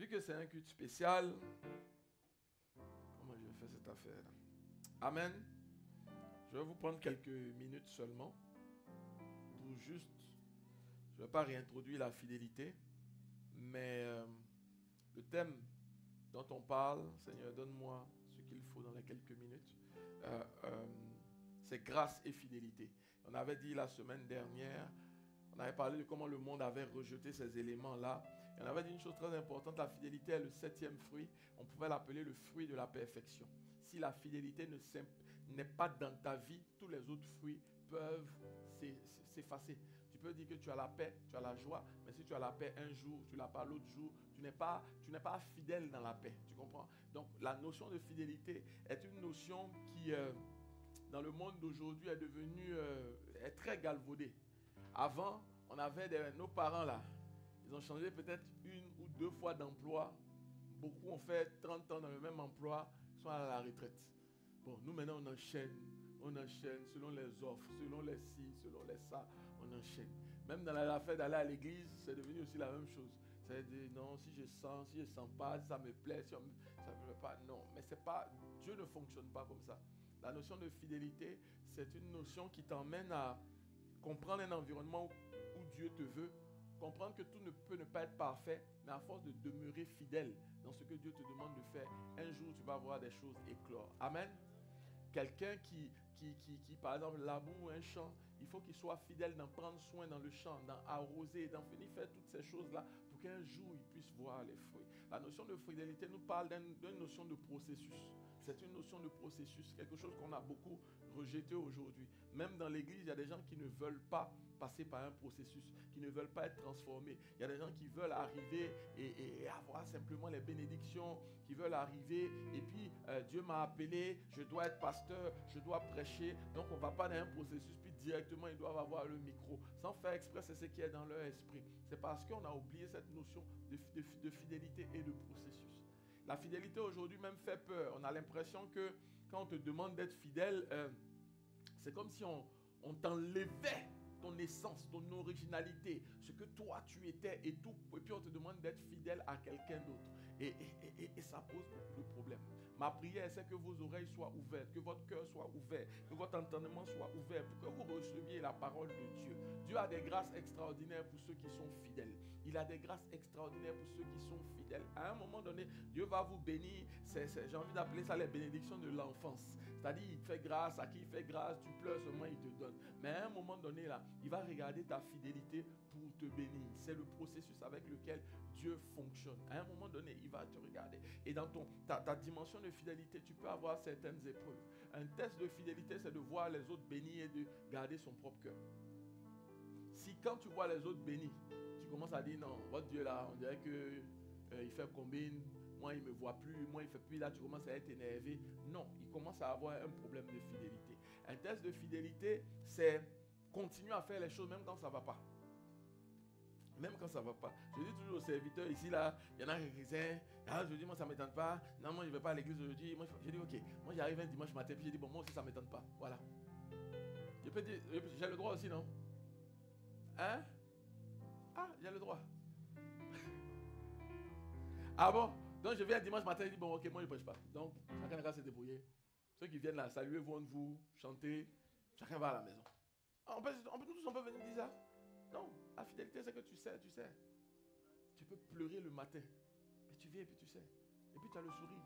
Vu que c'est un culte spécial, comment je vais faire cette affaire-là? Amen. Je vais vous prendre quelques minutes seulement pour juste, je ne vais pas réintroduire la fidélité, mais le thème dont on parle, Seigneur, donne-moi ce qu'il faut dans les quelques minutes, c'est grâce et fidélité. On avait dit la semaine dernière, on avait parlé de comment le monde avait rejeté ces éléments-là. Et on avait dit une chose très importante, la fidélité est le 7e fruit. On pouvait l'appeler le fruit de la perfection. Si la fidélité n'est pas dans ta vie, tous les autres fruits peuvent s'effacer. Tu peux dire que tu as la paix, tu as la joie, mais si tu as la paix un jour, tu ne l'as pas l'autre jour, tu n'es pas fidèle dans la paix. Tu comprends? Donc la notion de fidélité est une notion qui, dans le monde d'aujourd'hui, est devenue est très galvaudée. Avant, on avait nos parents là, ils ont changé peut-être 1 ou 2 fois d'emploi. Beaucoup ont fait 30 ans dans le même emploi, ils sont à la retraite. Bon, nous maintenant on enchaîne selon les offres, selon les ci, selon les ça, on enchaîne. Même dans l'affaire d'aller à l'église, c'est devenu aussi la même chose. C'est-à-dire, non, si je sens pas, si ça me plaît, si ça me plaît pas, non. Mais c'est pas, Dieu ne fonctionne pas comme ça. La notion de fidélité, c'est une notion qui t'emmène à comprendre un environnement où Dieu te veut, comprendre que tout ne peut ne pas être parfait, mais à force de demeurer fidèle dans ce que Dieu te demande de faire, un jour tu vas voir des choses éclore. Amen. Quelqu'un qui, par exemple, laboure un champ, il faut qu'il soit fidèle d'en prendre soin dans le champ, d'en arroser, d'en venir faire toutes ces choses-là pour qu'un jour il puisse voir les fruits. La notion de fidélité nous parle d'une notion de processus. C'est une notion de processus, quelque chose qu'on a beaucoup rejeté aujourd'hui. Même dans l'église, il y a des gens qui ne veulent pas passer par un processus, qui ne veulent pas être transformés. Il y a des gens qui veulent arriver et avoir simplement les bénédictions, qui veulent arriver et puis Dieu m'a appelé, je dois être pasteur, je dois prêcher. Donc on ne va pas dans un processus, puis directement ils doivent avoir le micro. Sans faire exprès, c'est ce qui est dans leur esprit. C'est parce qu'on a oublié cette notion de fidélité et de processus. La fidélité aujourd'hui même fait peur. On a l'impression que quand on te demande d'être fidèle, c'est comme si on t'enlevait ton essence, ton originalité, ce que toi tu étais et tout. Et puis on te demande d'être fidèle à quelqu'un d'autre. Et ça pose beaucoup de problèmes. Ma prière, c'est que vos oreilles soient ouvertes, que votre cœur soit ouvert, que votre entendement soit ouvert pour que vous receviez la parole de Dieu. Dieu a des grâces extraordinaires pour ceux qui sont fidèles. Il a des grâces extraordinaires pour ceux qui sont fidèles. À un moment donné, Dieu va vous bénir. J'ai envie d'appeler ça les bénédictions de l'enfance. C'est-à-dire, il te fait grâce, à qui il fait grâce, tu pleures seulement, il te donne. Mais à un moment donné, là, il va regarder ta fidélité pour te bénir. C'est le processus avec lequel Dieu fonctionne. À un moment donné, il va te regarder. Et dans ta dimension de fidélité, tu peux avoir certaines épreuves. Un test de fidélité, c'est de voir les autres bénis et de garder son propre cœur. Si quand tu vois les autres bénis, tu commences à dire non, votre Dieu là, on dirait que il fait combine, moi il ne me voit plus, moi il ne fait plus, là tu commences à être énervé. Non, il commence à avoir un problème de fidélité. Un test de fidélité, c'est continuer à faire les choses même quand ça ne va pas. Même quand ça ne va pas. Je dis toujours aux serviteurs ici, là, il y en a qui disent, je dis, moi ça ne m'étonne pas. Non, moi je ne vais pas à l'église aujourd'hui. Moi, je dis, ok. Moi j'arrive un dimanche matin, puis je dis, bon, moi aussi ça ne m'étonne pas. Voilà. Je peux dire, j'ai le droit aussi, non? Hein? Ah, j'ai le droit. Ah bon? Donc je viens un dimanche matin, je dis, bon, ok, moi je ne prêche pas. Donc, chacun va se débrouiller. Ceux qui viennent là, saluer, vont de vous, chanter, chacun va à la maison. Nous tous, on peut venir dire ça? Non, la fidélité, c'est que tu sais. Tu peux pleurer le matin, mais tu viens et puis tu sais. Et puis tu as le sourire.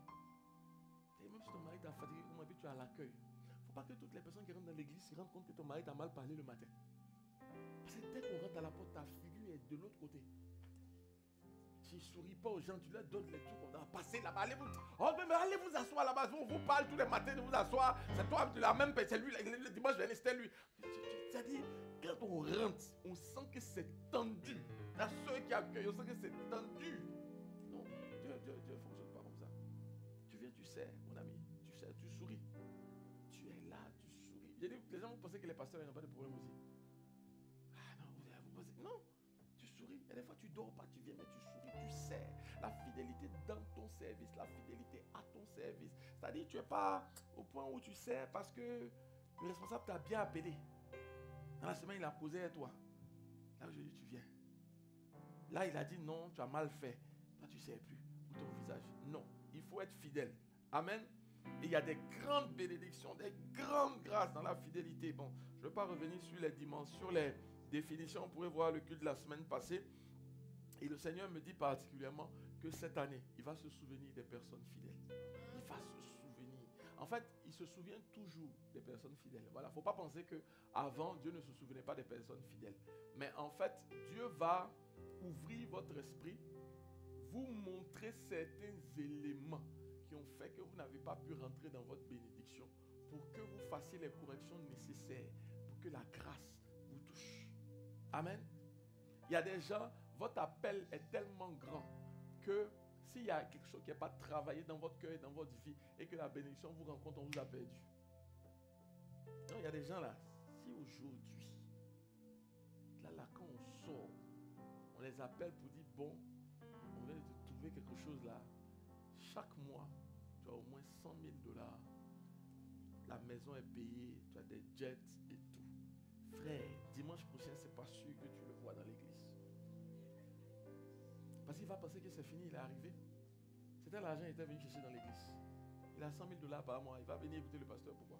Et même si ton mari t'a fatigué, et puis tu as l'accueil. Il ne faut pas que toutes les personnes qui rentrent dans l'église se rendent compte que ton mari t'a mal parlé le matin. Parce que dès qu'on rentre à la porte, ta figure est de l'autre côté. Tu ne souris pas aux gens, tu leur donnes les trucs, on va passer là-bas, allez vous asseoir là-bas, on vous parle tous les matins de vous asseoir, c'est toi la même personne, c'est lui, le dimanche dernier c'était lui. C'est-à-dire, quand on rentre, on sent que c'est tendu. Il y a ceux qui accueillent, on sent que c'est tendu. Non, Dieu ne fonctionne pas comme ça. Tu viens, tu sais, mon ami, tu sais, tu souris. Tu es là, tu souris. J'ai dit, les gens vont penser que les pasteurs n'ont pas de problème aussi. Ah non, vous pensez, non. Tu souris. Il y a des fois, tu ne dors pas, tu viens, mais tu souris. Tu sais la fidélité dans ton service, la fidélité à ton service. C'est-à-dire, tu n'es pas au point où tu sais parce que le responsable t'a bien appelé. Dans la semaine, il a causé à toi. Là, aujourd'hui, tu viens. Là, il a dit non, tu as mal fait. Toi, tu ne sais plus où ton visage. Non, il faut être fidèle. Amen. Et il y a des grandes bénédictions, des grandes grâces dans la fidélité. Bon, je ne vais pas revenir sur les dimensions, les définitions. On pourrait voir le culte de la semaine passée. Et le Seigneur me dit particulièrement que cette année, il va se souvenir des personnes fidèles. Il va se souvenir. En fait, il se souvient toujours des personnes fidèles. Voilà, il ne faut pas penser qu'avant, Dieu ne se souvenait pas des personnes fidèles. Mais en fait, Dieu va ouvrir votre esprit, vous montrer certains éléments qui ont fait que vous n'avez pas pu rentrer dans votre bénédiction pour que vous fassiez les corrections nécessaires pour que la grâce vous touche. Amen. Il y a des gens, votre appel est tellement grand que s'il y a quelque chose qui n'est pas travaillé dans votre cœur et dans votre vie et que la bénédiction vous rencontre, on vous a perdu. Non, il y a des gens là, si aujourd'hui, là quand on sort, on les appelle pour dire, bon, on vient de te trouver quelque chose là. Chaque mois, tu as au moins 100 000 $. La maison est payée, tu as des jets et tout. Frère, dimanche prochain, c'est pas sûr que tu le vois dans l'église. Parce qu'il va penser que c'est fini, il est arrivé. C'était l'argent qu'il était venu chercher dans l'église. Il a 100 000 $ par mois. Il va venir écouter le pasteur. Pourquoi?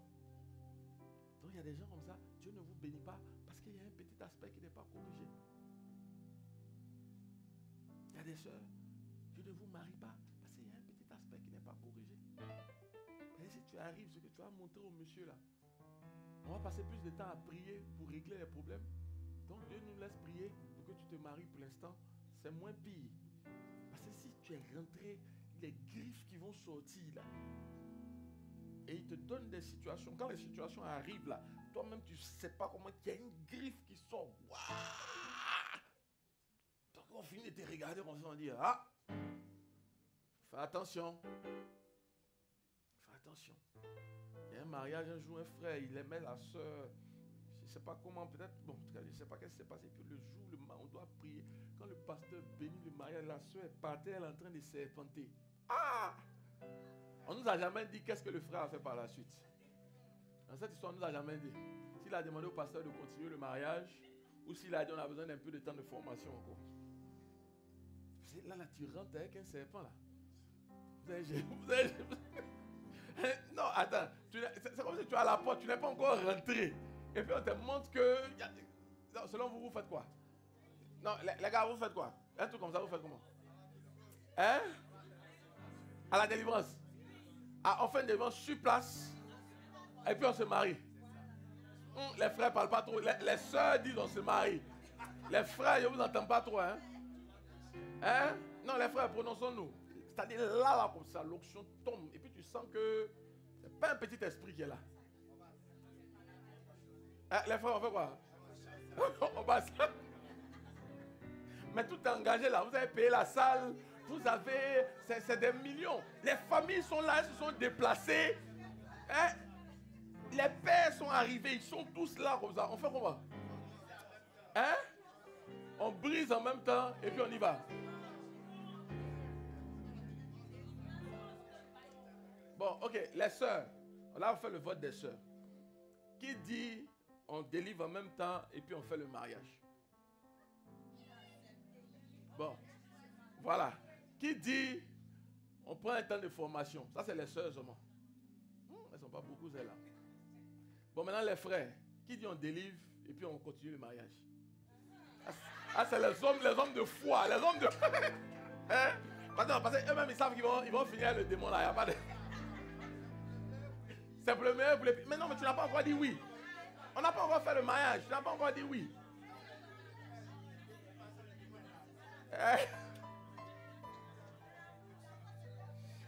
Donc il y a des gens comme ça. Dieu ne vous bénit pas parce qu'il y a un petit aspect qui n'est pas corrigé. Il y a des sœurs. Dieu ne vous marie pas parce qu'il y a un petit aspect qui n'est pas corrigé. Et si tu arrives, ce que tu as montré au monsieur là, on va passer plus de temps à prier pour régler les problèmes. Donc Dieu nous laisse prier pour que tu te maries pour l'instant. C'est moins pire. Parce que si tu es rentré, les griffes qui vont sortir là, et il te donne des situations. Quand les situations arrivent là, toi-même tu ne sais pas comment il y a une griffe qui sort. Waouh! Donc on finit de te regarder, on se dit, ah, fais attention. Fais attention. Il y a un mariage un jour, un frère, il aimait la soeur. Je ne sais pas comment, peut-être, bon, en tout cas, je ne sais pas ce qui s'est passé. Puis le jour, on doit prier. Quand le pasteur bénit le mariage, la soeur est par terre, elle est en train de serpenter. Ah! On ne nous a jamais dit qu'est-ce que le frère a fait par la suite. Dans cette histoire, on ne nous a jamais dit. S'il a demandé au pasteur de continuer le mariage, ou s'il a dit on a besoin d'un peu de temps de formation encore. Là, tu rentres avec un serpent là. Vous avez non, attends. C'est comme si tu es à la porte, tu n'es pas encore rentré. Et puis on te montre que... Non, selon vous, vous faites quoi? Non, les gars, vous faites quoi? Un truc comme ça, vous faites comment? Hein? À la délivrance. Ah, on fait une délivrance sur place. Et puis on se marie. Les frères ne parlent pas trop. Les soeurs disent on se marie. Les frères, je ne vous entends pas trop. Hein? Hein? Non, les frères, prononçons-nous. C'est-à-dire là, comme ça, l'onction tombe. Et puis tu sens que ce n'est pas un petit esprit qui est là. Hein? Les frères, on fait quoi? On passe. Mais tout est engagé là. Vous avez payé la salle. Vous avez... C'est des millions. Les familles sont là, elles se sont déplacées. Hein? Les pères sont arrivés. Ils sont tous là comme ça. On fait comment? Hein? On brise en même temps et puis on y va. Bon, ok, les sœurs. Là, on fait le vote des sœurs. Qui dit on délivre en même temps et puis on fait le mariage? Bon, voilà. Qui dit on prend un temps de formation? Ça, c'est les sœurs seulement. Elles ne sont pas beaucoup, celles-là. Bon, maintenant, les frères. Qui dit on délivre et puis on continue le mariage? Ah, c'est les hommes de foi. Les hommes de... hein? Parce qu'eux-mêmes, ils savent qu'ils vont finir le démon là. Il n'y a pas de... Simplement, mais non, mais tu n'as pas encore dit oui. On n'a pas encore fait le mariage. Tu n'as pas encore dit oui.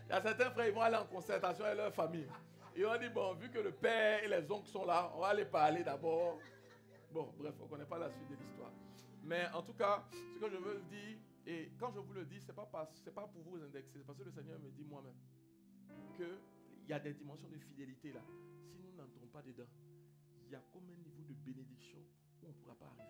Il y a certains frères, ils vont aller en concertation avec leur famille. Ils vont dire, bon, vu que le père et les oncles sont là, on va aller parler d'abord. Bon, bref, on ne connaît pas la suite de l'histoire. Mais en tout cas, ce que je veux dire, et quand je vous le dis, ce n'est pas pour vous indexer, c'est parce que le Seigneur me dit moi-même qu'il y a des dimensions de fidélité là. Si nous n'entrons pas dedans, il y a comme un niveau de bénédiction où on ne pourra pas arriver.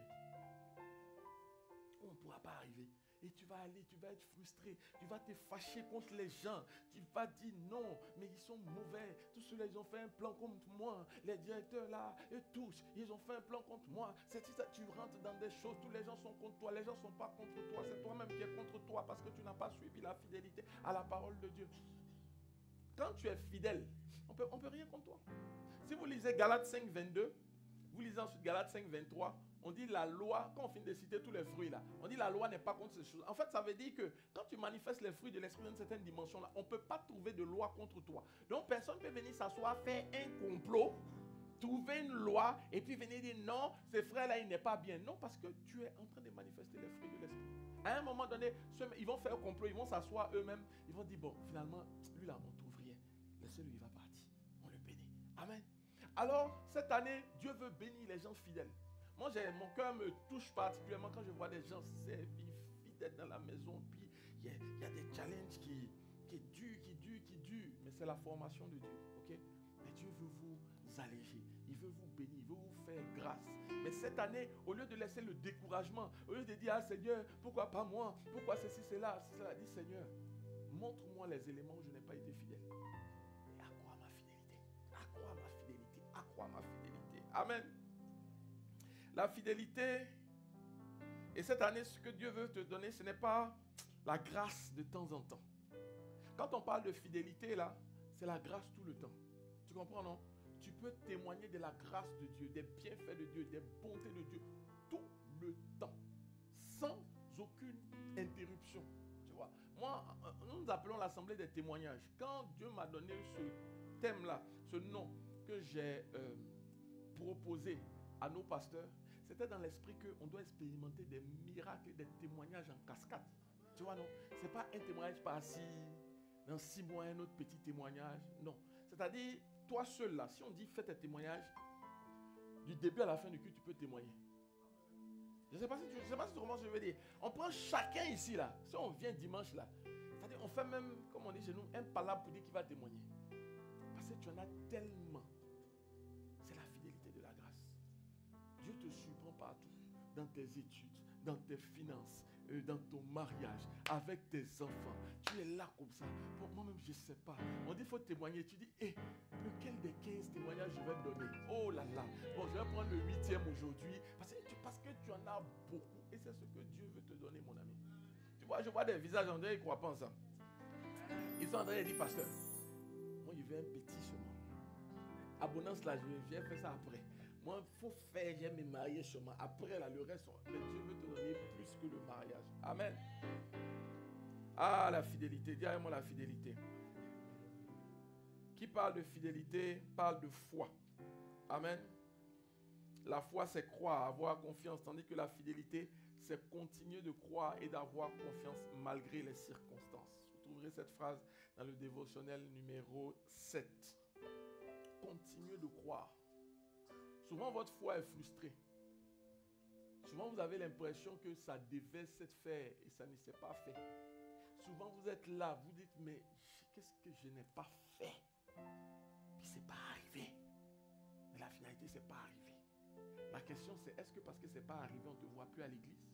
Où on ne pourra pas arriver. Et tu vas aller, tu vas être frustré. Tu vas te fâcher contre les gens. Tu vas dire non, mais ils sont mauvais. Tous ceux-là, ils ont fait un plan contre moi. Les directeurs là, eux tous, ils ont fait un plan contre moi. C'est ça, tu rentres dans des choses. Tous les gens sont contre toi. Les gens ne sont pas contre toi. C'est toi-même qui es contre toi parce que tu n'as pas suivi la fidélité à la parole de Dieu. Quand tu es fidèle, on peut rien contre toi. Si vous lisez Galates 5, 22, vous lisez ensuite Galates 5, 23, on dit la loi, quand on finit de citer tous les fruits là, on dit la loi n'est pas contre ces choses. En fait, ça veut dire que quand tu manifestes les fruits de l'esprit dans une certaine dimension là, on ne peut pas trouver de loi contre toi. Donc personne ne peut venir s'asseoir, faire un complot, trouver une loi et puis venir dire non, ce frère là il n'est pas bien. Non, parce que tu es en train de manifester les fruits de l'esprit. À un moment donné, ils vont faire un complot, ils vont s'asseoir eux-mêmes, ils vont dire bon, finalement, lui là, on ne trouve rien. Laissez-le, il va partir. On le bénit. Amen. Alors, cette année, Dieu veut bénir les gens fidèles. Moi, mon cœur me touche particulièrement quand je vois des gens servir fidèles dans la maison. Puis, il y a des challenges qui durent. Mais c'est la formation de Dieu. Ok? Mais Dieu veut vous alléger. Il veut vous bénir. Il veut vous faire grâce. Mais cette année, au lieu de laisser le découragement, au lieu de dire, ah Seigneur, pourquoi pas moi? Pourquoi ceci, cela? Dit Seigneur, montre-moi les éléments où je n'ai pas été fidèle. Et accrois ma fidélité. Accrois ma fidélité. Accrois ma fidélité. Amen. La fidélité, et cette année, ce que Dieu veut te donner, ce n'est pas la grâce de temps en temps. Quand on parle de fidélité, là, c'est la grâce tout le temps. Tu comprends, non? Tu peux témoigner de la grâce de Dieu, des bienfaits de Dieu, des bontés de Dieu, tout le temps, sans aucune interruption. Tu vois, moi, nous appelons l'assemblée des témoignages. Quand Dieu m'a donné ce thème-là, ce nom que j'ai proposé à nos pasteurs, c'était dans l'esprit qu'on doit expérimenter des miracles et des témoignages en cascade. Tu vois, non? Ce n'est pas un témoignage par-ci, dans 6 mois, un autre petit témoignage. Non. C'est-à-dire, toi seul là, si on dit fais tes témoignages, du début à la fin du culte, tu peux témoigner. Je ne sais pas si tu comprends ce que je veux dire. On prend chacun ici là, si on vient dimanche là, c'est-à-dire on fait même, comme on dit chez nous, un palabre pour dire qu'il va témoigner. Parce que tu en as tellement. C'est la fidélité de la grâce. Dieu te surprend partout, dans tes études, dans tes finances, dans ton mariage, avec tes enfants. Tu es là comme ça. Bon, moi-même, je ne sais pas. On dit qu'il faut témoigner. Tu dis, lequel des 15 témoignages je vais donner? Oh là là. Bon, je vais prendre le 8e aujourd'hui. Parce que tu en as beaucoup. Et c'est ce que Dieu veut te donner, mon ami. Tu vois, je vois des visages, André, ils ne croient pas en ça. Ils sont en train de dire, pasteur, moi, je veux un petit seulement. Abondance là, je vais faire ça après. Moi, il faut faire, j'ai me marier seulement. Après, là, le reste, mais Dieu veut te donner plus que le mariage. Amen. Ah, la fidélité. Dis moi la fidélité. Qui parle de fidélité, parle de foi. Amen. La foi, c'est croire, avoir confiance. Tandis que la fidélité, c'est continuer de croire et d'avoir confiance malgré les circonstances. Vous trouverez cette phrase dans le dévotionnel numéro 7. Continuez de croire. Souvent, votre foi est frustrée. Souvent, vous avez l'impression que ça devait s'être fait et ça ne s'est pas fait. Souvent, vous êtes là, vous dites, mais qu'est-ce que je n'ai pas fait? Puis, ce n'est pas arrivé. Mais la finalité, ce n'est pas arrivé. La question, c'est, est-ce que parce que ce n'est pas arrivé, on ne te voit plus à l'église?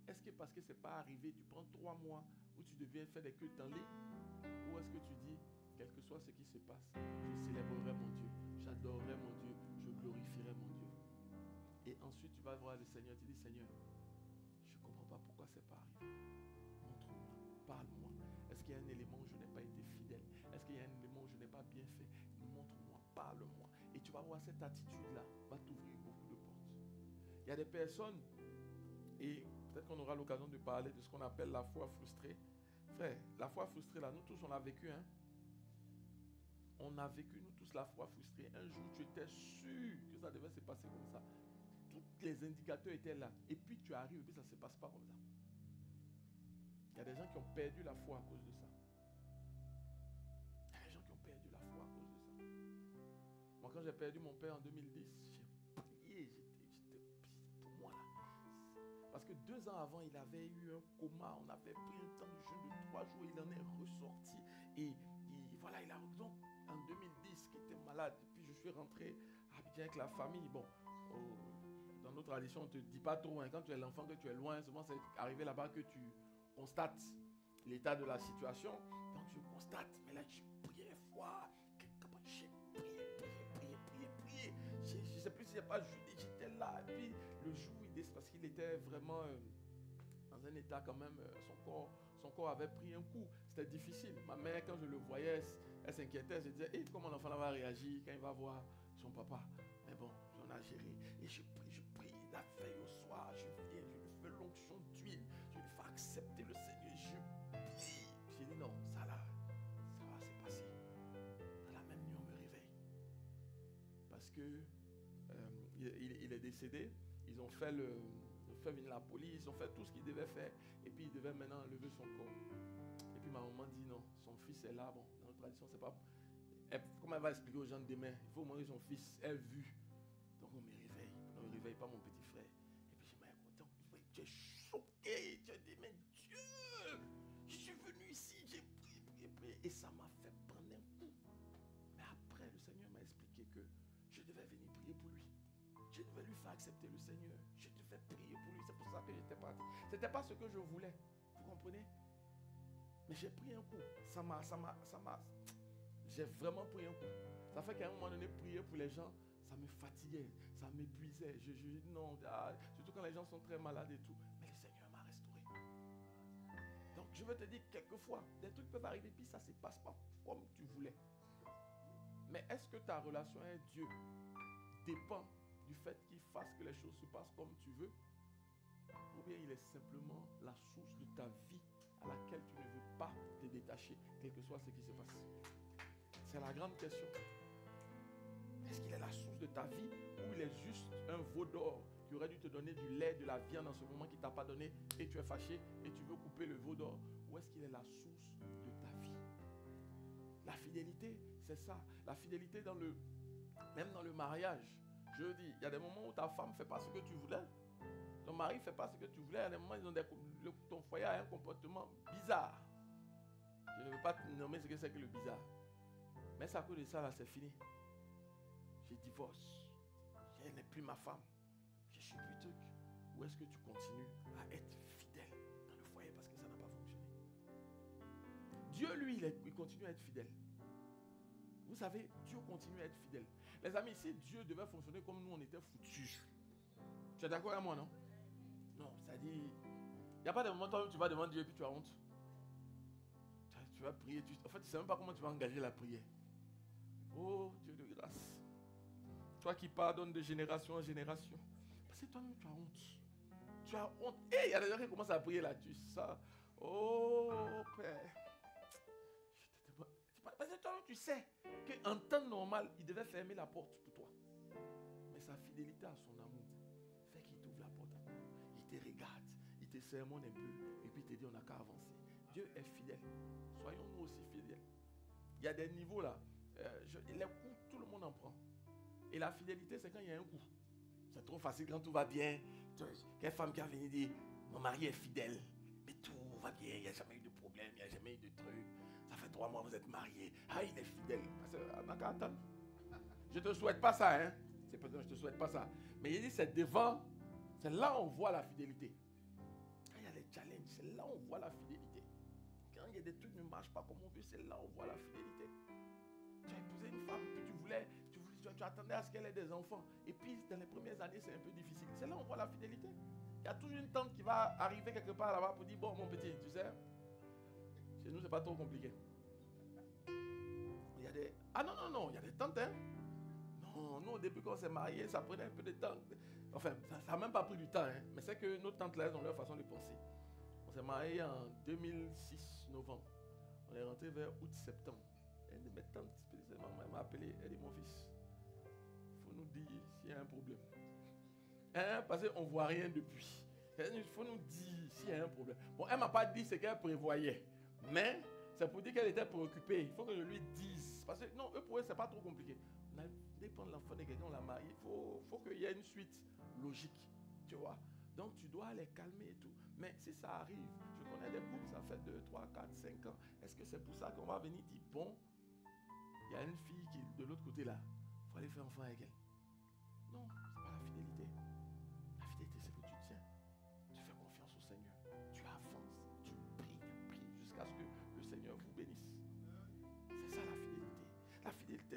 Est-ce que parce que ce n'est pas arrivé, tu prends 3 mois où tu deviens faire des cultes en ligne? Ou est-ce que tu dis, quel que soit ce qui se passe, je célébrerai mon Dieu, j'adorerai mon Dieu, je glorifierai mon Dieu. Et ensuite, tu vas voir le Seigneur, tu dis, Seigneur, je ne comprends pas pourquoi ce n'est pas arrivé. Montre-moi, parle-moi. Est-ce qu'il y a un élément où je n'ai pas été fidèle? Est-ce qu'il y a un élément où je n'ai pas bien fait? Montre-moi, parle-moi. Et tu vas voir cette attitude-là va t'ouvrir beaucoup de portes. Il y a des personnes, et peut-être qu'on aura l'occasion de parler de ce qu'on appelle la foi frustrée. Frère, la foi frustrée, là, nous tous, on l'a vécu, hein? On a vécu, nous tous, la foi frustrée. Un jour, tu étais sûr que ça devait se passer comme ça. Tous les indicateurs étaient là. Et puis, tu arrives et puis ça ne se passe pas comme ça. Il y a des gens qui ont perdu la foi à cause de ça. Il y a des gens qui ont perdu la foi à cause de ça. Moi, quand j'ai perdu mon père en 2010, j'ai prié. J'étais pour moi là. Parce que 2 ans avant, il avait eu un coma. On avait pris un temps de jeûne de 3 jours. Il en est ressorti. Et voilà, il a donc en 2010 qui était malade. Puis je suis rentré à Abidjan avec la famille. Bon, dans nos traditions, on ne te dit pas trop. Hein. Quand tu es l'enfant, que tu es loin, souvent c'est arrivé là-bas que tu constates l'état de la situation. Donc je constate, mais là j'ai prié fort. J'ai prié. Je ne sais plus s'il n'y a pas Judas, j'étais là. Et puis le jour, parce qu'il était vraiment dans un état quand même, son corps avait pris un coup. C'était difficile. Ma mère, quand je le voyais, elle s'inquiétait. Elle se disait, comment l'enfant là va réagir quand il va voir son papa. Mais bon, j'en ai géré. Et je prie la veille au soir. Je viens, je lui fais l'onction d'huile. Je lui fais accepter le Seigneur. Je prie. J'ai dit non, ça va se passer. Dans la même nuit, on me réveille. Parce que il est décédé. Ils ont fait venir la police, ils ont fait tout ce qu'ils devaient faire. Et puis, ils devaient maintenant enlever son corps. Et puis, ma maman dit non, son fils est là. Bon, dans notre tradition, c'est pas... Comment elle va expliquer aux gens demain? Il faut montrer son fils est vu. Donc, on me réveille. On ne réveille pas mon petit frère. Et puis, je me dis, tu es choqué. Tu as dit, mais Dieu, je suis venu ici, j'ai prié. Et ça m'a fait prendre un coup. Mais après, le Seigneur m'a expliqué que je devais venir prier pour lui. Je devais lui faire accepter le Seigneur. Je devais prier pour lui. C'est pour ça que j'étais parti. Ce n'était pas ce que je voulais. Vous comprenez? Mais j'ai pris un coup. J'ai vraiment pris un coup. Ça fait qu'à un moment donné, prier pour les gens, ça me fatiguait. Ça m'épuisait. Non, surtout quand les gens sont très malades et tout. Mais le Seigneur m'a restauré. Donc je veux te dire, quelquefois, des trucs peuvent arriver, puis ça ne se passe pas comme tu voulais. Mais est-ce que ta relation avec Dieu dépend du fait qu'il fasse que les choses se passent comme tu veux, ou bien il est simplement la source de ta vie à laquelle tu ne veux pas te détacher, quel que soit ce qui se passe? C'est la grande question. Est-ce qu'il est la source de ta vie, ou il est juste un veau d'or qui aurait dû te donner du lait, de la viande en ce moment qui ne t'a pas donné, et tu es fâché et tu veux couper le veau d'or? Ou est-ce qu'il est la source de ta vie? La fidélité, c'est ça. La fidélité même dans le mariage. Je dis, il y a des moments où ta femme ne fait pas ce que tu voulais. Ton mari ne fait pas ce que tu voulais. Il y a des moments où ton foyer a un comportement bizarre. Je ne veux pas nommer ce que c'est que le bizarre. Mais c'est à cause de ça, là, c'est fini. Je divorce. Elle n'est plus ma femme. Je suis plus truc. Ou est-ce que tu continues à être fidèle dans le foyer parce que ça n'a pas fonctionné? Dieu, lui, il continue à être fidèle. Vous savez, Dieu continue à être fidèle. Les amis, si Dieu devait fonctionner comme nous, on était foutus. Tu es d'accord avec moi, non? Non, c'est-à-dire, il n'y a pas de moment où tu vas devant Dieu et puis tu as honte. Tu vas prier. En fait, tu ne sais même pas comment tu vas engager la prière. Oh, Dieu de grâce. Toi qui pardonnes de génération en génération. Parce que toi-même, tu as honte. Tu as honte. Et il y a des gens qui commencent à prier là-dessus. Ça. Oh, Père. Parce que toi, tu sais qu'en temps normal, il devait fermer la porte pour toi. Mais sa fidélité à son amour fait qu'il t'ouvre la porte à toi. Il te regarde, il te sermonne un peu, et puis il te dit on n'a qu'à avancer. Dieu est fidèle. Soyons nous aussi fidèles. Il y a des niveaux là. Les coups, tout le monde en prend. Et la fidélité, c'est quand il y a un coup. C'est trop facile quand tout va bien. Quelle femme qui a venu dire mon mari est fidèle, mais tout va bien, il n'y a jamais eu de problème, il n'y a jamais eu de truc. Ça fait 3 mois que vous êtes mariés. Ah, il est fidèle. Je ne te souhaite pas ça, hein. C'est pas que je ne te souhaite pas ça. Mais il dit, c'est devant. C'est là où on voit la fidélité. Quand il y a les challenges, c'est là où on voit la fidélité. Quand il y a des trucs qui ne marchent pas comme on veut, c'est là où on voit la fidélité. Tu as épousé une femme que tu attendais à ce qu'elle ait des enfants. Et puis, dans les premières années, c'est un peu difficile. C'est là où on voit la fidélité. Il y a toujours une tante qui va arriver quelque part là-bas pour dire, bon, mon petit, tu sais, chez nous, c'est pas trop compliqué. Il y a des... Ah non, il y a des tantes, hein. Non, nous, au début, quand on s'est mariés, ça prenait un peu de temps. Enfin, ça n'a même pas pris du temps, hein. Mais c'est que nos tantes, là, elles ont leur façon de penser. On s'est mariés en 2006, novembre. On est rentré vers août-septembre. Et mes tantes, spécialement, elle m'a appelé, elle dit, mon fils, il faut nous dire s'il y a un problème. Hein, parce qu'on ne voit rien depuis. Il faut nous dire s'il y a un problème. Bon, elle ne m'a pas dit ce qu'elle prévoyait. Mais c'est pour dire qu'elle était préoccupée. Il faut que je lui dise. Parce que non, eux pour eux, ce n'est pas trop compliqué. On a dépendre de l'enfant de quelqu'un, on l'a marié. Il faut qu'il y ait une suite logique. Tu vois. Donc tu dois les calmer et tout. Mais si ça arrive, je connais des couples, ça fait 2, 3, 4, 5 ans. Est-ce que c'est pour ça qu'on va venir dire, bon, il y a une fille qui est de l'autre côté là. Il faut aller faire enfant avec elle. Non, ce n'est pas la fidélité.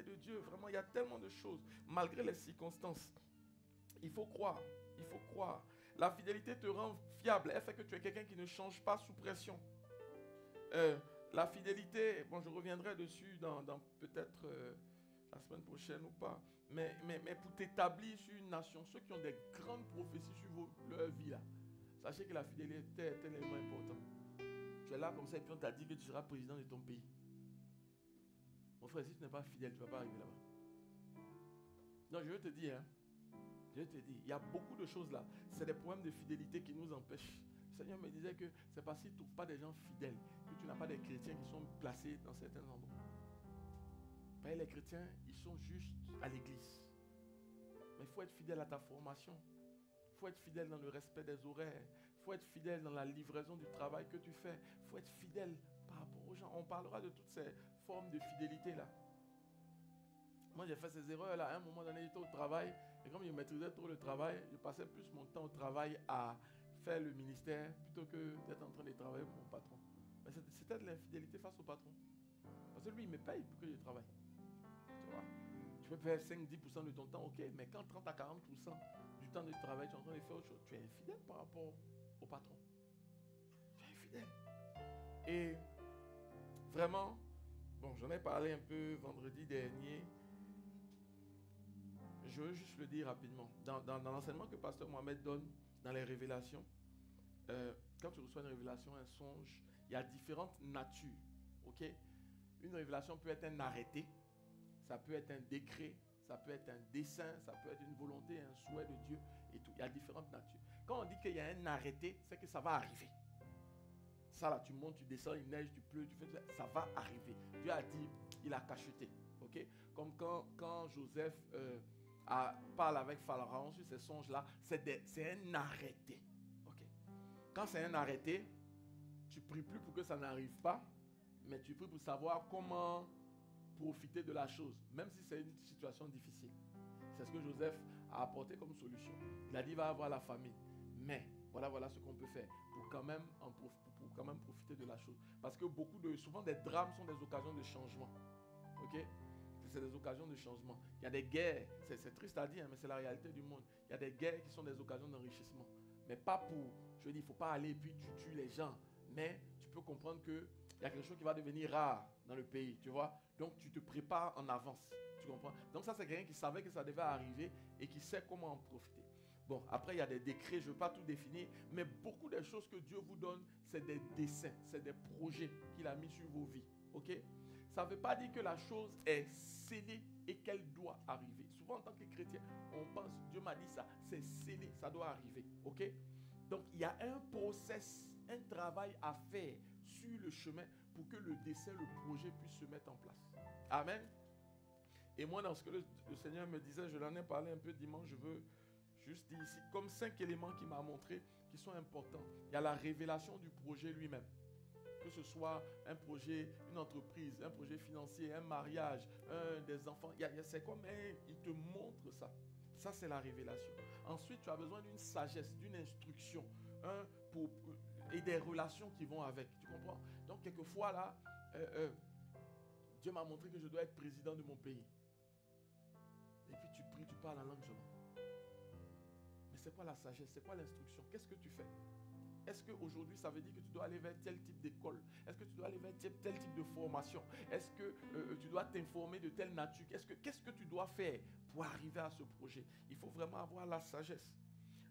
de Dieu. Vraiment, il y a tellement de choses. Malgré les circonstances, il faut croire. Il faut croire. La fidélité te rend fiable. Elle fait que tu es quelqu'un qui ne change pas sous pression. La fidélité, bon, je reviendrai dessus dans peut-être la semaine prochaine ou pas. Mais pour t'établir sur une nation, ceux qui ont des grandes prophéties sur leur vie, là, sachez que la fidélité est tellement importante. Tu es là comme ça et puis on t'a dit que tu seras président de ton pays. Mon frère, si tu n'es pas fidèle, tu ne vas pas arriver là-bas. Non, je veux te dire, il y a beaucoup de choses là. C'est des problèmes de fidélité qui nous empêchent. Le Seigneur me disait que c'est parce qu'il ne trouve pas des gens fidèles que tu n'as pas des chrétiens qui sont placés dans certains endroits. Parce que les chrétiens, ils sont juste à l'église. Mais il faut être fidèle à ta formation. Il faut être fidèle dans le respect des horaires. Il faut être fidèle dans la livraison du travail que tu fais. Il faut être fidèle par rapport aux gens. On parlera de toutes ces formes de fidélité là. Moi, j'ai fait ces erreurs là. À un moment donné, j'étais au travail. Et comme je maîtrisais trop le travail, je passais plus mon temps au travail à faire le ministère plutôt que d'être en train de travailler pour mon patron. Mais c'était de l'infidélité face au patron. Parce que lui, il me paye pour que je travaille. Tu vois? Tu peux faire 5-10% de ton temps, ok. Mais quand 30 à 40% du temps de travail, tu es en train de faire autre chose, tu es infidèle par rapport au patron. Tu es infidèle. Et vraiment, bon, j'en ai parlé un peu vendredi dernier. Je veux juste le dire rapidement. Dans l'enseignement que Pasteur Mohamed donne dans les révélations, quand tu reçois une révélation, un songe, il y a différentes natures. Ok? Une révélation peut être un arrêté, ça peut être un décret, ça peut être un dessein, ça peut être une volonté, un souhait de Dieu et tout. Il y a différentes natures. Quand on dit qu'il y a un arrêté, c'est que ça va arriver. Ça là, tu montes, tu descends, il neige, tu pleures, tu fais tout ça, ça va arriver. Dieu a dit, il a cacheté. Ok? Comme quand Joseph parle avec Pharaon sur ces songes-là, c'est un arrêté. Ok? Quand c'est un arrêté, tu ne pries plus pour que ça n'arrive pas, mais tu pries pour savoir comment profiter de la chose, même si c'est une situation difficile. C'est ce que Joseph a apporté comme solution. Il a dit, il va avoir la famine, mais voilà ce qu'on peut faire pour quand même profiter de la chose. Parce que souvent des drames sont des occasions de changement. Ok? C'est des occasions de changement. Il y a des guerres, c'est triste à dire, mais c'est la réalité du monde. Il y a des guerres qui sont des occasions d'enrichissement. Mais pas pour, je dis, il ne faut pas aller et puis tu tues les gens. Mais tu peux comprendre qu'il y a quelque chose qui va devenir rare dans le pays, tu vois. Donc tu te prépares en avance, tu comprends. Donc ça, c'est quelqu'un qui savait que ça devait arriver et qui sait comment en profiter. Bon, après, il y a des décrets, je ne veux pas tout définir, mais beaucoup des choses que Dieu vous donne, c'est des desseins, c'est des projets qu'il a mis sur vos vies, ok? Ça ne veut pas dire que la chose est scellée et qu'elle doit arriver. Souvent, en tant que chrétien, on pense, Dieu m'a dit ça, c'est scellé, ça doit arriver. Ok? Donc, il y a un process, un travail à faire sur le chemin pour que le dessein, le projet puisse se mettre en place. Amen. Et moi, dans ce que le Seigneur me disait, je l'en ai parlé un peu dimanche, je veux juste dire ici, comme 5 éléments qu'il m'a montrés qui sont importants. Il y a la révélation du projet lui-même. Que ce soit un projet, une entreprise, un projet financier, un mariage, des enfants. C'est quoi, mais il te montre ça. Ça, c'est la révélation. Ensuite, tu as besoin d'une sagesse, d'une instruction, et des relations qui vont avec. Tu comprends? Donc, quelquefois, là, Dieu m'a montré que je dois être président de mon pays. Et puis, tu pries, tu parles la langue seulement. Mais c'est quoi la sagesse? C'est quoi l'instruction? Qu'est-ce que tu fais? Est-ce qu'aujourd'hui, ça veut dire que tu dois aller vers tel type d'école? Est-ce que tu dois aller vers tel type de formation? Est-ce que tu dois t'informer de telle nature? Qu'est-ce que tu dois faire pour arriver à ce projet? Il faut vraiment avoir la sagesse.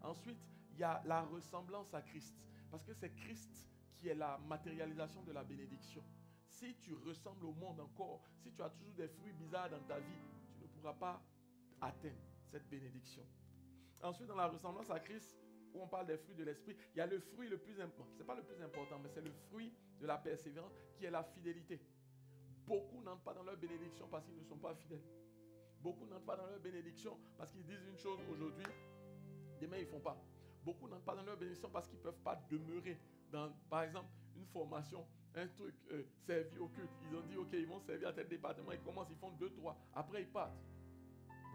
Ensuite, il y a la ressemblance à Christ. Parce que c'est Christ qui est la matérialisation de la bénédiction. Si tu ressembles au monde encore, si tu as toujours des fruits bizarres dans ta vie, tu ne pourras pas atteindre cette bénédiction. Ensuite, dans la ressemblance à Christ, où on parle des fruits de l'esprit, il y a le fruit le plus important. Ce n'est pas le plus important, mais c'est le fruit de la persévérance qui est la fidélité. Beaucoup n'entrent pas dans leur bénédiction parce qu'ils ne sont pas fidèles. Beaucoup n'entrent pas dans leur bénédiction parce qu'ils disent une chose aujourd'hui, demain ils ne font pas. Beaucoup n'entrent pas dans leur bénédiction parce qu'ils ne peuvent pas demeurer dans, par exemple, une formation, un truc, servi au culte. Ils ont dit, ok, ils vont servir à tel département, ils commencent, ils font 2, 3, après ils partent.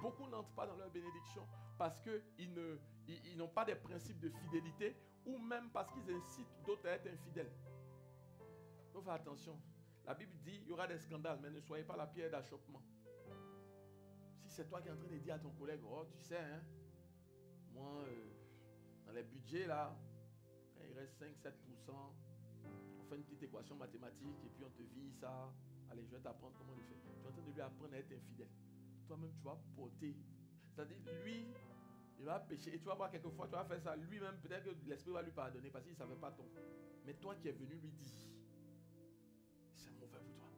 Beaucoup n'entrent pas dans leur bénédiction parce qu'ils n'ont pas des principes de fidélité ou même parce qu'ils incitent d'autres à être infidèles. Il faut faire attention. La Bible dit qu'il y aura des scandales, mais ne soyez pas la pierre d'achoppement. c'est toi qui es en train de dire à ton collègue, oh, tu sais, hein, moi, dans les budgets, là, quand il reste 5-7%, on fait une petite équation mathématique et puis on te vit ça. Allez, je vais t'apprendre comment le faire. Tu es en train de lui apprendre à être infidèle. Toi-même, tu vas porter. C'est-à-dire, lui, il va pécher. Et tu vas voir, quelquefois, tu vas faire ça. Lui-même, peut-être que l'esprit va lui pardonner parce qu'il ne savait pas ton. Mais toi qui es venu lui dire, c'est mauvais pour toi.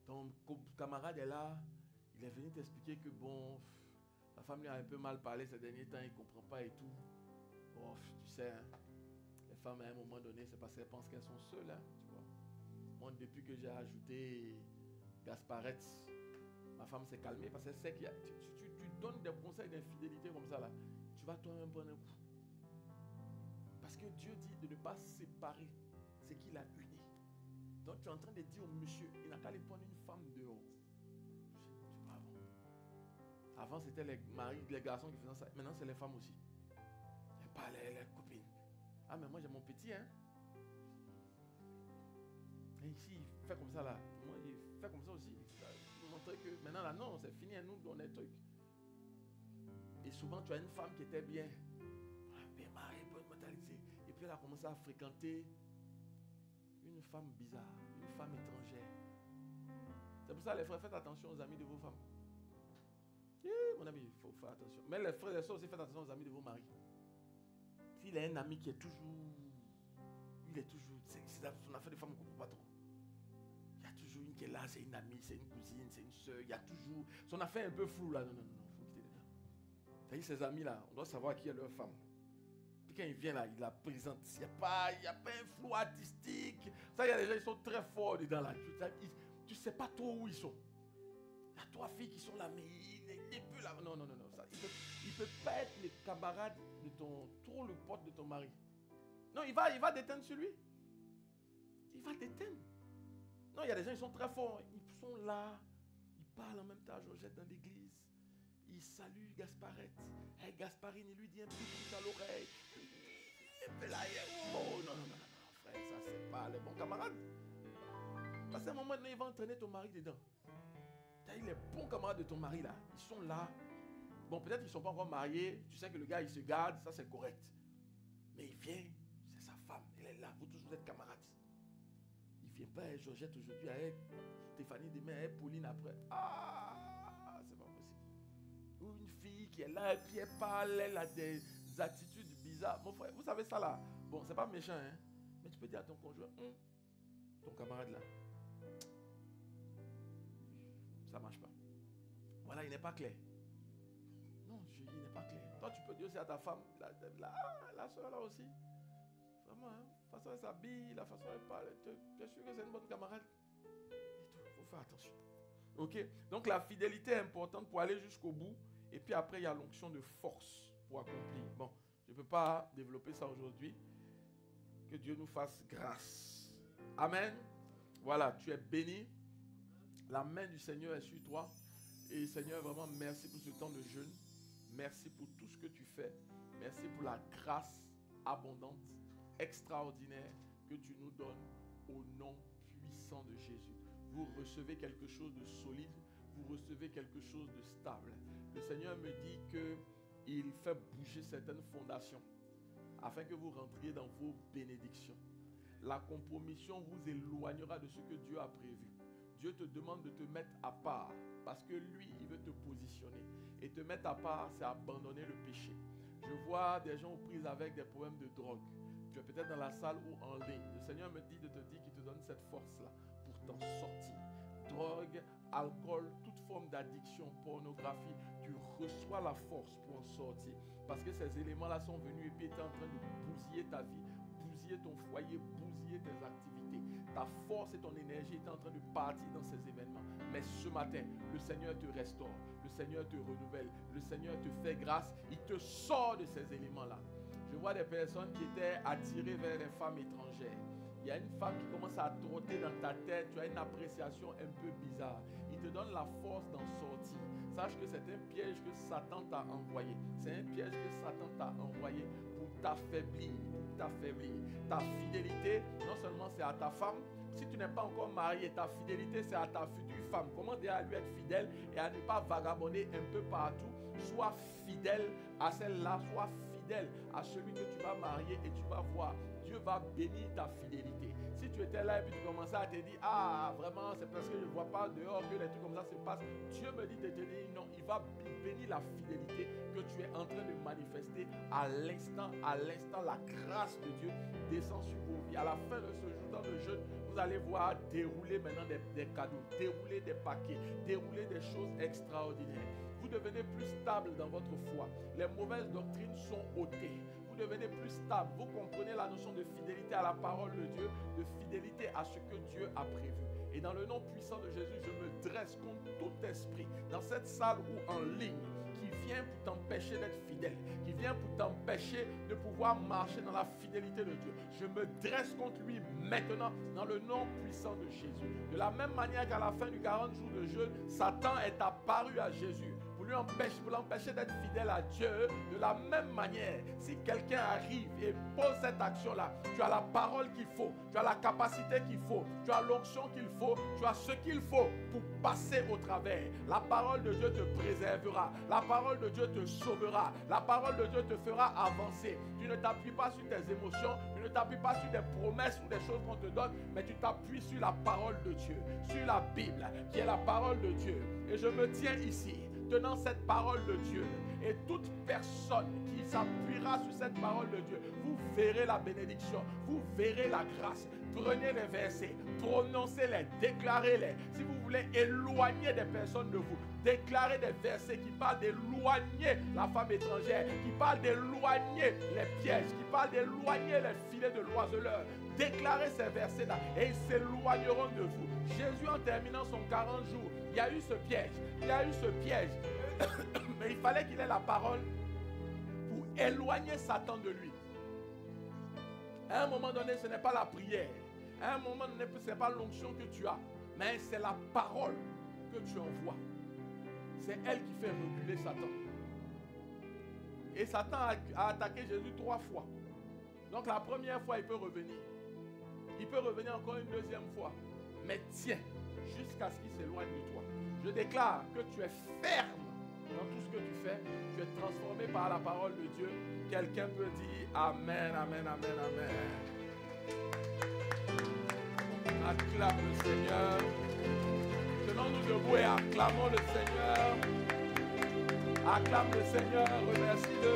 Ton camarade est là. Il est venu t'expliquer que bon, sa femme lui a un peu mal parlé ces derniers temps. Il ne comprend pas et tout. Oh, tu sais, hein, les femmes, à un moment donné, c'est parce qu'elles pensent qu'elles sont seules. Hein, tu vois. Moi, depuis que j'ai ajouté Gasparette, ma femme s'est calmée parce qu'elle sait qu'il y a, tu donnes des conseils d'infidélité comme ça là, tu vas toi-même prendre un coup. Parce que Dieu dit de ne pas séparer ce qu'il a uni. Donc tu es en train de dire au monsieur, il n'a qu'à aller prendre une femme dehors. Tu vois, avant c'était les maris, les garçons qui faisaient ça. Maintenant c'est les femmes aussi. Et pas les copines. Ah mais moi j'ai mon petit hein. Et ici il fait comme ça là. Moi il fait comme ça aussi. Pour montrer que maintenant là non, c'est fini, nous donne des trucs. Et souvent tu as une femme qui était bien mariée, bonne mentalité. Et puis elle a commencé à fréquenter une femme bizarre, une femme étrangère. C'est pour ça les frères, faites attention aux amis de vos femmes. Mon ami, il faut faire attention. Mais les frères et les sœurs aussi, faites attention aux amis de vos maris. S'il a un ami qui est toujours... C'est son affaire de femme, on ne comprend pas trop. Il y a toujours une qui est là, c'est une amie, c'est une cousine, c'est une soeur. Il y a toujours... Son affaire est un peu floue là. Non, il faut quitter dedans. C'est-à-dire ces amis là, on doit savoir qui est leur femme. Puis quand il vient là, il la présente. Il n'y a pas un flou artistique. Ça, il y a des gens qui sont très forts dedans là. Tu ne sais pas trop où ils sont. Il y a 3 filles qui sont là, mais il est plus là. Non. Ça, il peut pas être le camarade de trop le pote de ton mari. Non, il va déteindre sur lui. Il va déteindre. Non, il y a des gens qui sont très forts. Ils sont là. Ils parlent en même temps à Georgette dans l'église. Ils saluent Gasparette. Hey, Gasparine, il lui dit un petit truc à l'oreille. Et puis là, oh non, frère, ça c'est pas les bons camarades. Parce qu'à un moment donné, il va entraîner ton mari dedans. Les bons camarades de ton mari là, ils sont là. Bon, peut-être qu'ils ne sont pas encore mariés. Tu sais que le gars, il se garde, ça c'est correct. Mais il vient, c'est sa femme, elle est là, vous tous vous êtes camarades. Il ne vient pas avec Georgette aujourd'hui, avec Stéphanie demain, avec Pauline après. Ah, c'est pas possible. Ou une fille qui est là et puis elle parle, elle a des attitudes bizarres. Mon frère, vous savez ça là. Bon, c'est pas méchant, hein. Mais tu peux dire à ton conjoint, ton camarade là, ça ne marche pas. Voilà, il n'est pas clair. Non, il n'est pas clair. Toi, tu peux dire aussi à ta femme, la soeur là aussi. Vraiment, hein, la façon elle s'habille, la façon elle parle, tu es sûr que c'est une bonne camarade? Il faut faire attention. Ok? Donc la fidélité est importante pour aller jusqu'au bout. Et puis après, il y a l'onction de force pour accomplir. Bon, je ne peux pas développer ça aujourd'hui. Que Dieu nous fasse grâce. Amen. Voilà, tu es béni. La main du Seigneur est sur toi. Et Seigneur, vraiment, merci pour ce temps de jeûne. Merci pour tout ce que tu fais. Merci pour la grâce abondante, extraordinaire que tu nous donnes au nom puissant de Jésus. Vous recevez quelque chose de solide. Vous recevez quelque chose de stable. Le Seigneur me dit qu'il fait bouger certaines fondations afin que vous rentriez dans vos bénédictions. La compromission vous éloignera de ce que Dieu a prévu. Dieu te demande de te mettre à part parce que lui, il veut te positionner. Et te mettre à part, c'est abandonner le péché. Je vois des gens aux prises avec des problèmes de drogue. Tu es peut-être dans la salle ou en ligne. Le Seigneur me dit de te dire qu'il te donne cette force-là pour t'en sortir. Drogue, alcool, toute forme d'addiction, pornographie, tu reçois la force pour en sortir. Parce que ces éléments-là sont venus et puis étaient en train de bousiller ta vie, bousiller ton foyer, bousiller tes activités. Ta force et ton énergie étaient en train de partir dans ces événements. Mais ce matin, le Seigneur te restaure, le Seigneur te renouvelle, le Seigneur te fait grâce, il te sort de ces éléments-là. Je vois des personnes qui étaient attirées vers les femmes étrangères. Il y a une femme qui commence à trotter dans ta tête, tu as une appréciation un peu bizarre. Il te donne la force d'en sortir. Sache que c'est un piège que Satan t'a envoyé. C'est un piège que Satan t'a envoyé pour t'affaiblir, Ta fidélité, non seulement seulement c'est à ta femme. Si tu n'es pas encore marié, ta fidélité c'est à ta future femme. Comment dire à lui être fidèle et à ne pas vagabonder un peu partout. Sois fidèle à celle-là, sois fidèle à celui que tu vas marier et tu vas voir. Dieu va bénir ta fidélité. Si tu étais là et puis tu commençais à te dire, ah vraiment c'est parce que je ne vois pas dehors que les trucs comme ça se passent. Dieu me dit de te dire non, il va bénir la fidélité que tu es en train de manifester à l'instant, la grâce de Dieu descend sur vos vies. À la fin de ce jour, dans le jeûne, vous allez voir dérouler maintenant des cadeaux, dérouler des paquets, dérouler des choses extraordinaires. Vous devenez plus stable dans votre foi. Les mauvaises doctrines sont ôtées. Vous devenez plus stable. Vous comprenez la notion de fidélité à la parole de Dieu, de fidélité à ce que Dieu a prévu. Et dans le nom puissant de Jésus, je me dresse contre tout esprit dans cette salle ou en ligne qui vient pour t'empêcher d'être fidèle, qui vient pour t'empêcher de pouvoir marcher dans la fidélité de Dieu. Je me dresse contre lui maintenant dans le nom puissant de Jésus. De la même manière qu'à la fin du 40 jours de jeûne, Satan est apparu à Jésus pour l'empêcher d'être fidèle à Dieu. De la même manière, si quelqu'un arrive et pose cette action-là, tu as la parole qu'il faut, tu as la capacité qu'il faut, tu as l'onction qu'il faut, tu as ce qu'il faut pour passer au travers. La parole de Dieu te préservera, la parole de Dieu te sauvera, la parole de Dieu te fera avancer. Tu ne t'appuies pas sur tes émotions, tu ne t'appuies pas sur des promesses ou des choses qu'on te donne, mais tu t'appuies sur la parole de Dieu, sur la Bible, qui est la parole de Dieu. Et je me tiens ici, tenant cette parole de Dieu, et toute personne qui s'appuiera sur cette parole de Dieu, vous verrez la bénédiction, vous verrez la grâce. Prenez les versets, prononcez-les, déclarez-les. Si vous voulez éloigner des personnes de vous, déclarez des versets qui parlent d'éloigner la femme étrangère, qui parlent d'éloigner les pièges, qui parlent d'éloigner les filets de l'oiseleur. Déclarez ces versets-là et ils s'éloigneront de vous. Jésus, en terminant son 40 jours, il y a eu ce piège, mais il fallait qu'il ait la parole pour éloigner Satan de lui. À un moment donné, ce n'est pas la prière, à un moment donné, ce n'est pas l'onction que tu as, mais c'est la parole que tu envoies. C'est elle qui fait reculer Satan. Et Satan a attaqué Jésus 3 fois. Donc la première fois, il peut revenir. Il peut revenir encore une deuxième fois. Mais tiens, jusqu'à ce qu'il s'éloigne de toi. Je déclare que tu es ferme dans tout ce que tu fais. Tu es transformé par la parole de Dieu. Quelqu'un peut dire Amen, Amen, Amen, Amen. Acclame le Seigneur. Tenons-nous debout et acclamons le Seigneur. Acclame le Seigneur, remercie-le.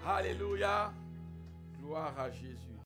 Alléluia. Gloire à Jésus.